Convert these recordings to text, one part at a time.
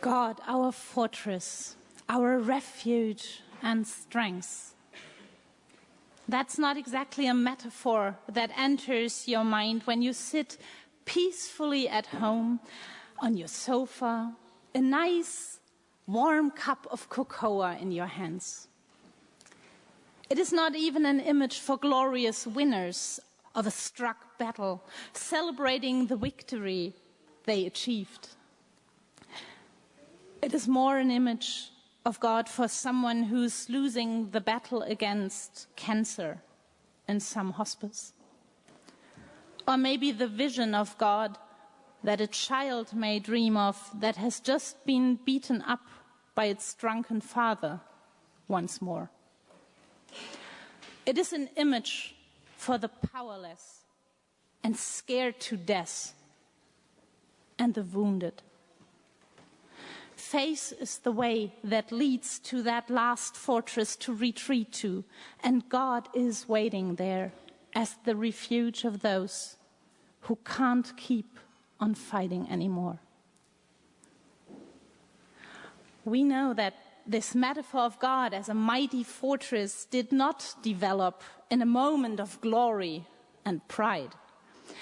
God, our fortress, our refuge and strength. That's not exactly a metaphor that enters your mind when you sit peacefully at home on your sofa, a nice warm cup of cocoa in your hands. It is not even an image for glorious winners of a struck battle, celebrating the victory they achieved. It is more an image of God for someone who's losing the battle against cancer in some hospice. Or maybe the vision of God that a child may dream of that has just been beaten up by its drunken father once more. It is an image for the powerless and scared to death and the wounded. Faith is the way that leads to that last fortress to retreat to, and God is waiting there as the refuge of those who can't keep on fighting anymore. We know that this metaphor of God as a mighty fortress did not develop in a moment of glory and pride.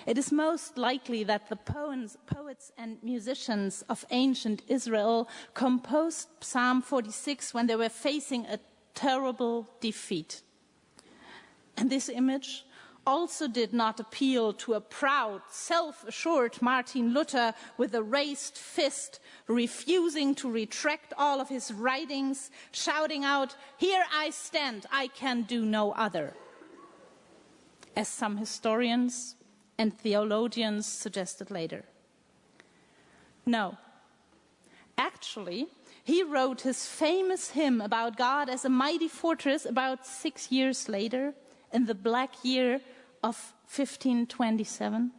It is most likely that the poets and musicians of ancient Israel composed Psalm 46 when they were facing a terrible defeat. And this image also did not appeal to a proud, self-assured Martin Luther with a raised fist, refusing to retract all of his writings, shouting out, "Here I stand, I can do no other," as some historians and theologians suggested later. No. Actually, he wrote his famous hymn about God as a mighty fortress about 6 years later, in the Black Year of 1527,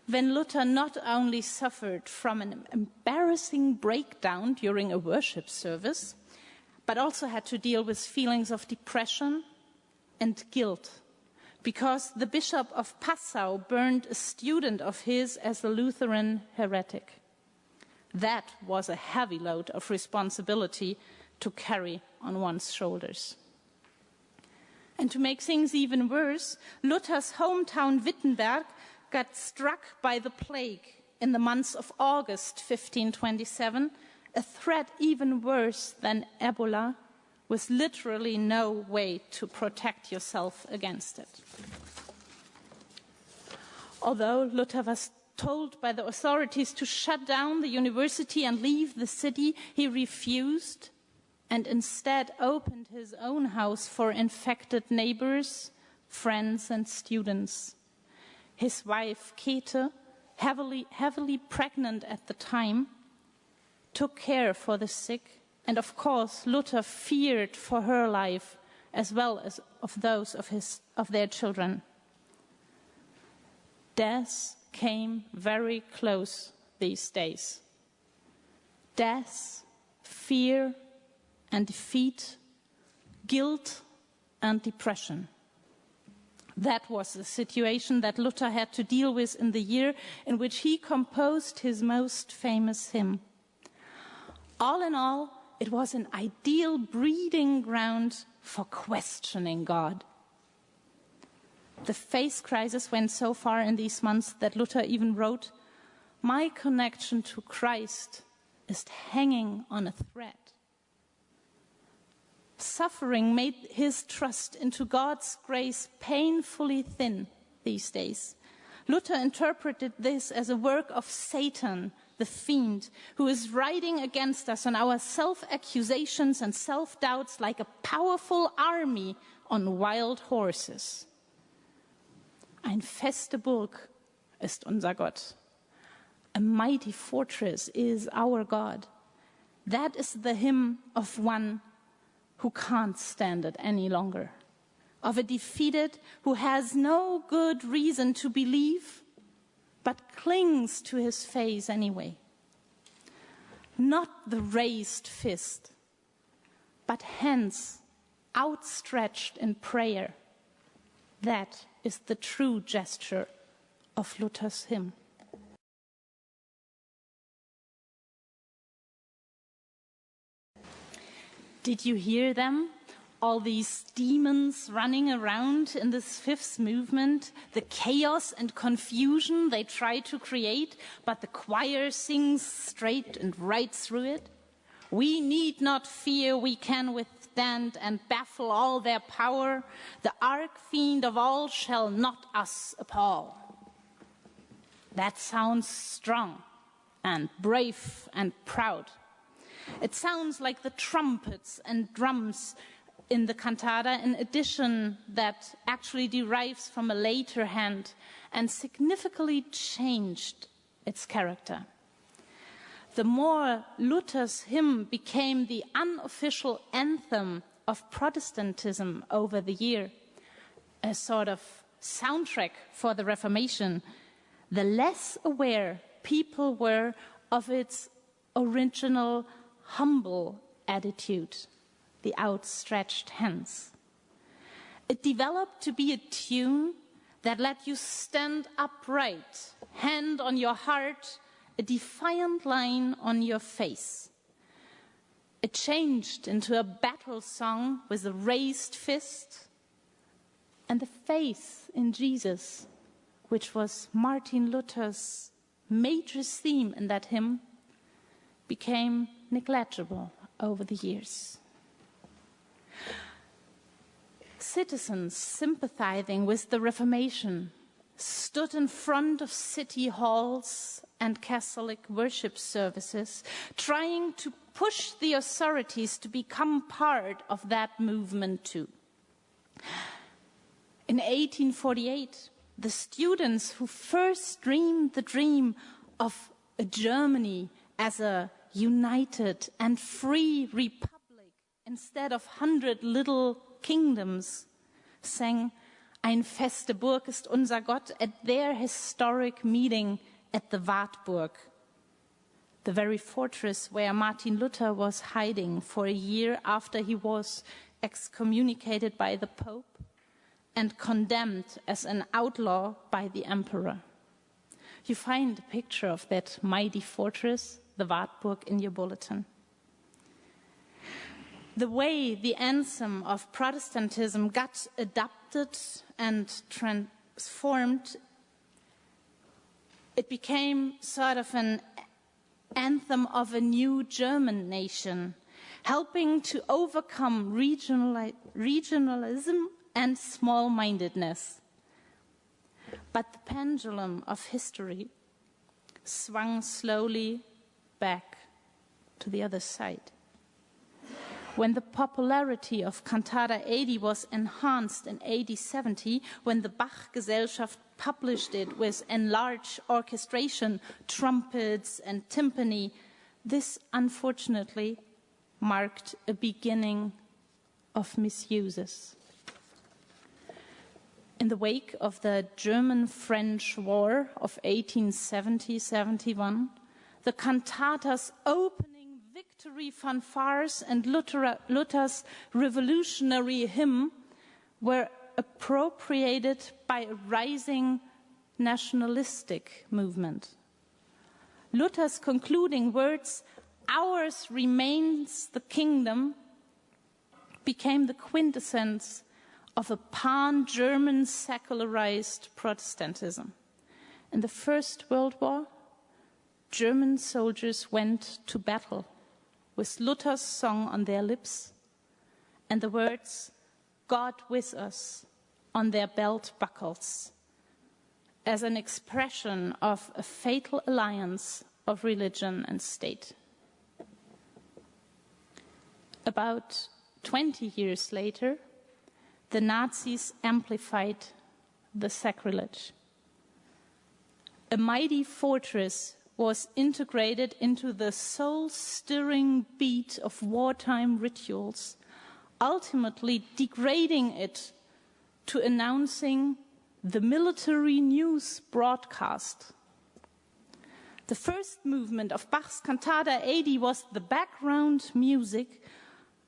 when Luther not only suffered from an embarrassing breakdown during a worship service, but also had to deal with feelings of depression and guilt, because the Bishop of Passau burned a student of his as a Lutheran heretic. That was a heavy load of responsibility to carry on one's shoulders. And to make things even worse, Luther's hometown Wittenberg got struck by the plague in the month of August 1527, a threat even worse than Ebola, with literally no way to protect yourself against it. Although Luther was told by the authorities to shut down the university and leave the city, he refused and instead opened his own house for infected neighbors, friends, and students. His wife, Käthe, heavily pregnant at the time, took care for the sick, and of course Luther feared for her life as well as of those of their children. Death came very close these days. Death, fear, and defeat, guilt and depression. That was the situation that Luther had to deal with in the year in which he composed his most famous hymn. All in all, it was an ideal breeding ground for questioning God. The faith crisis went so far in these months that Luther even wrote, "My connection to Christ is hanging on a thread." Suffering made his trust into God's grace painfully thin these days. Luther interpreted this as a work of Satan, the fiend, who is riding against us on our self-accusations and self-doubts like a powerful army on wild horses. Ein feste Burg ist unser Gott. A mighty fortress is our God. That is the hymn of one who can't stand it any longer, of a defeated who has no good reason to believe, but clings to his faith anyway. Not the raised fist, but hands outstretched in prayer. That is the true gesture of Luther's hymn. Did you hear them? All these demons running around in this fifth movement, the chaos and confusion they try to create, but the choir sings straight and right through it. We need not fear, we can withstand and baffle all their power. The arch-fiend of all shall not us appall. That sounds strong and brave and proud. It sounds like the trumpets and drums in the cantata, an addition that actually derives from a later hand and significantly changed its character. The more Luther's hymn became the unofficial anthem of Protestantism over the year, a sort of soundtrack for the Reformation, the less aware people were of its original humble attitude, the outstretched hands. It developed to be a tune that let you stand upright, hand on your heart, a defiant line on your face. It changed into a battle song with a raised fist, and the faith in Jesus, which was Martin Luther's major theme in that hymn, became negligible over the years. Citizens sympathizing with the Reformation stood in front of city halls and Catholic worship services, trying to push the authorities to become part of that movement too. In 1848, the students who first dreamed the dream of a Germany as a united and free republic instead of 100 little kingdoms sang Ein feste Burg ist unser Gott at their historic meeting at the Wartburg, the very fortress where Martin Luther was hiding for a year after he was excommunicated by the Pope and condemned as an outlaw by the emperor. You find a picture of that mighty fortress, the Wartburg, in your bulletin. The way the anthem of Protestantism got adapted and transformed, it became sort of an anthem of a new German nation, helping to overcome regionalism and small-mindedness. But the pendulum of history swung slowly back to the other side. When the popularity of Cantata 80 was enhanced in 1870, when the Bach-Gesellschaft published it with enlarged orchestration, trumpets and timpani, this unfortunately marked a beginning of misuses. In the wake of the German-French War of 1870-71, the cantatas opening victory fanfares and Luther's revolutionary hymn were appropriated by a rising nationalistic movement. Luther's concluding words, "Ours remains the kingdom," became the quintessence of a pan-German secularized Protestantism. In the First World War, German soldiers went to battle with Luther's song on their lips and the words, "God with us," on their belt buckles, as an expression of a fatal alliance of religion and state. About 20 years later, the Nazis amplified the sacrilege. A mighty fortress was integrated into the soul-stirring beat of wartime rituals, ultimately degrading it to announcing the military news broadcast. The first movement of Bach's Cantata 80 was the background music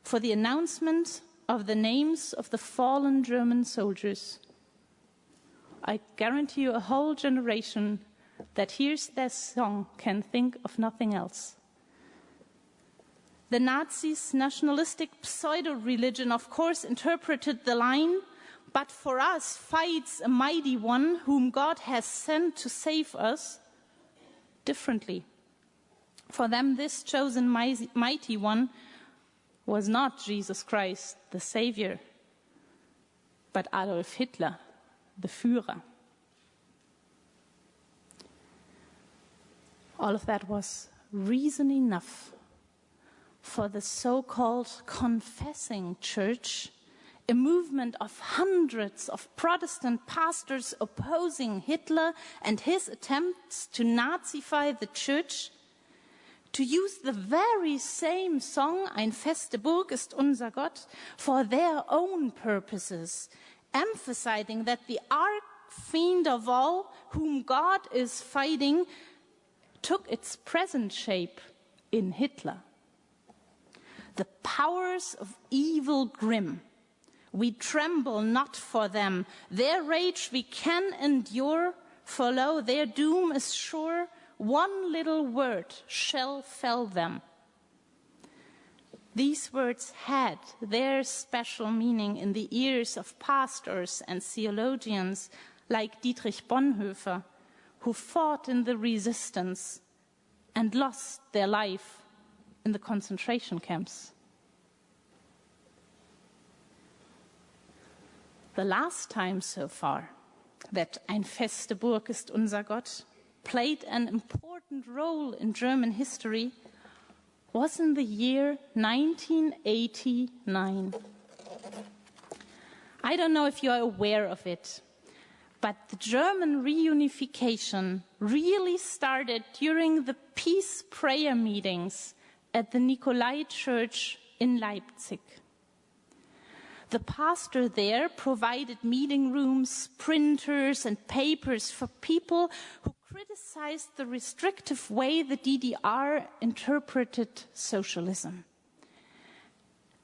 for the announcement of the names of the fallen German soldiers. I guarantee you a whole generation that hears that song can think of nothing else. The Nazis' nationalistic pseudo-religion, of course, interpreted the line, "But for us fights a mighty one whom God has sent to save us," differently. For them, this chosen mighty one was not Jesus Christ, the Savior, but Adolf Hitler, the Führer. All of that was reason enough for the so-called confessing church, a movement of hundreds of Protestant pastors opposing Hitler and his attempts to Nazify the church, to use the very same song, "Ein feste Burg ist unser Gott," for their own purposes, emphasizing that the arch-fiend of all, whom God is fighting, took its present shape in Hitler. The powers of evil grim, we tremble not for them. Their rage we can endure, for lo, their doom is sure. One little word shall fell them. These words had their special meaning in the ears of pastors and theologians like Dietrich Bonhoeffer, who fought in the resistance and lost their life in the concentration camps. The last time so far that Ein feste Burg ist unser Gott played an important role in German history was in the year 1989. I don't know if you are aware of it, but the German reunification really started during the peace prayer meetings at the Nikolai Church in Leipzig. The pastor there provided meeting rooms, printers, and papers for people who criticized the restrictive way the DDR interpreted socialism.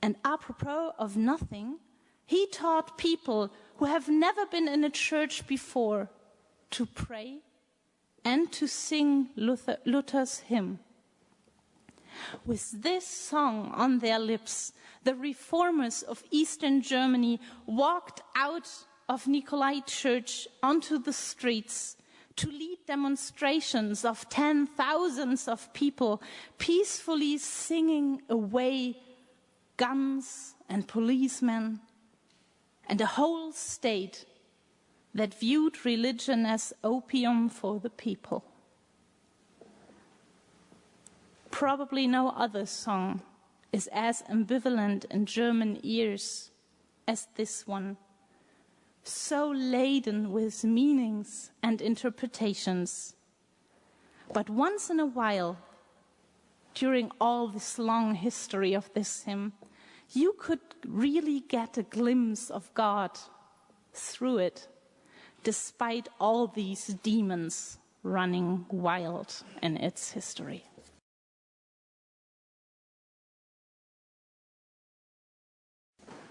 And apropos of nothing, he taught people who have never been in a church before to pray and to sing Luther's hymn. With this song on their lips, the reformers of Eastern Germany walked out of Nikolai Church onto the streets to lead demonstrations of 10,000s of people peacefully singing away guns and policemen and a whole state that viewed religion as opium for the people. Probably no other song is as ambivalent in German ears as this one, so laden with meanings and interpretations. But once in a while, during all this long history of this hymn, you could really get a glimpse of God through it, despite all these demons running wild in its history.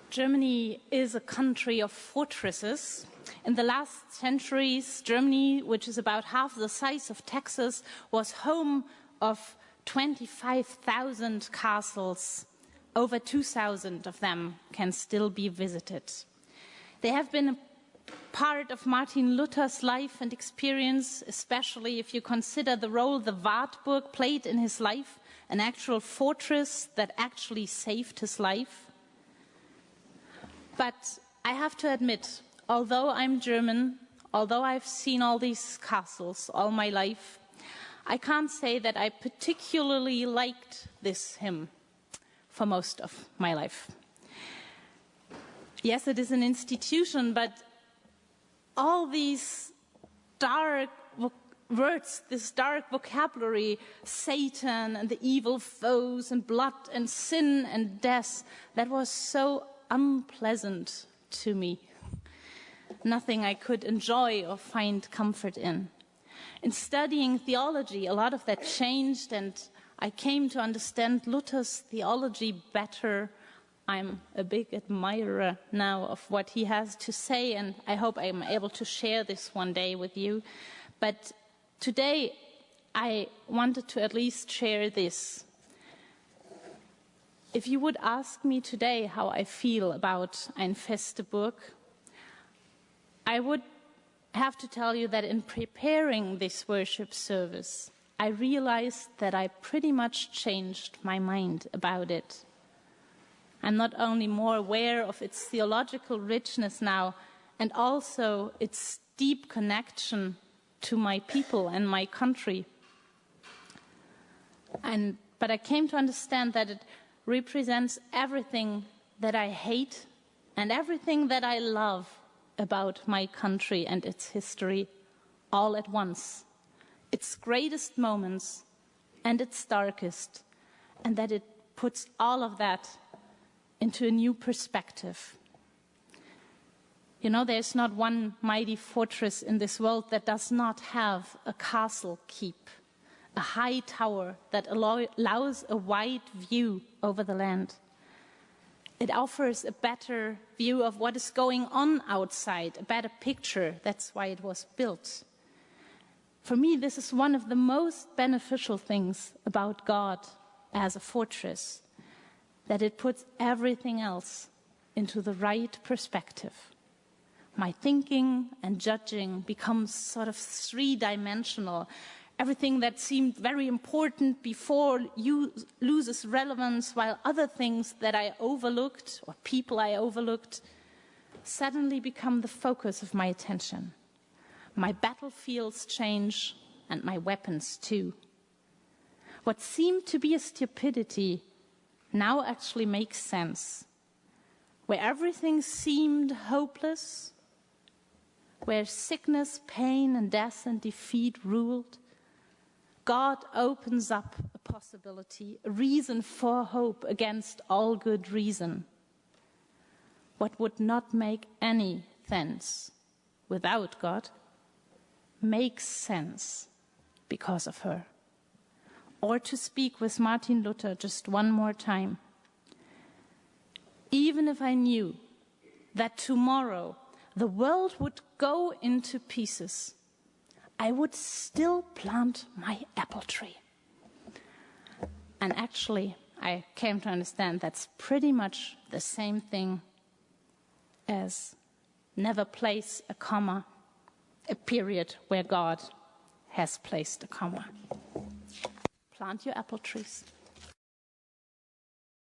Germany is a country of fortresses. In the last centuries, Germany, which is about half the size of Texas, was home of 25,000 castles. Over 2,000 of them can still be visited. They have been a part of Martin Luther's life and experience, especially if you consider the role the Wartburg played in his life, an actual fortress that actually saved his life. But I have to admit, although I'm German, although I've seen all these castles all my life, I can't say that I particularly liked this hymn for most of my life. Yes, it is an institution, but all these dark words, this dark vocabulary, Satan and the evil foes and blood and sin and death, that was so unpleasant to me. Nothing I could enjoy or find comfort in. In studying theology, a lot of that changed, and I came to understand Luther's theology better. I'm a big admirer now of what he has to say, and I hope I'm able to share this one day with you. But today, I wanted to at least share this. if you would ask me today how I feel about Ein feste Burg, I would have to tell you that in preparing this worship service, I realized that I pretty much changed my mind about it. I'm not only more aware of its theological richness now, and also its deep connection to my people and my country. But I came to understand that it represents everything that I hate and everything that I love about my country and its history all at once. Its greatest moments and its darkest, and that it puts all of that into a new perspective. You know, there's not one mighty fortress in this world that does not have a castle keep, a high tower that allows a wide view over the land. It offers a better view of what is going on outside, a better picture. That's why it was built. For me, this is one of the most beneficial things about God as a fortress, that it puts everything else into the right perspective. My thinking and judging becomes sort of three-dimensional. Everything that seemed very important before loses relevance, while other things that I overlooked, or people I overlooked, suddenly become the focus of my attention. My battlefields change, and my weapons too. What seemed to be a stupidity now actually makes sense. Where everything seemed hopeless, where sickness, pain, and death and defeat ruled, God opens up a possibility, a reason for hope against all good reason. What would not make any sense without God makes sense because of her. Or to speak with Martin Luther just one more time, even if I knew that tomorrow the world would go into pieces, I would still plant my apple tree. And actually, I came to understand that's pretty much the same thing as never place a comma, a period where God has placed a comma. Plant your apple trees.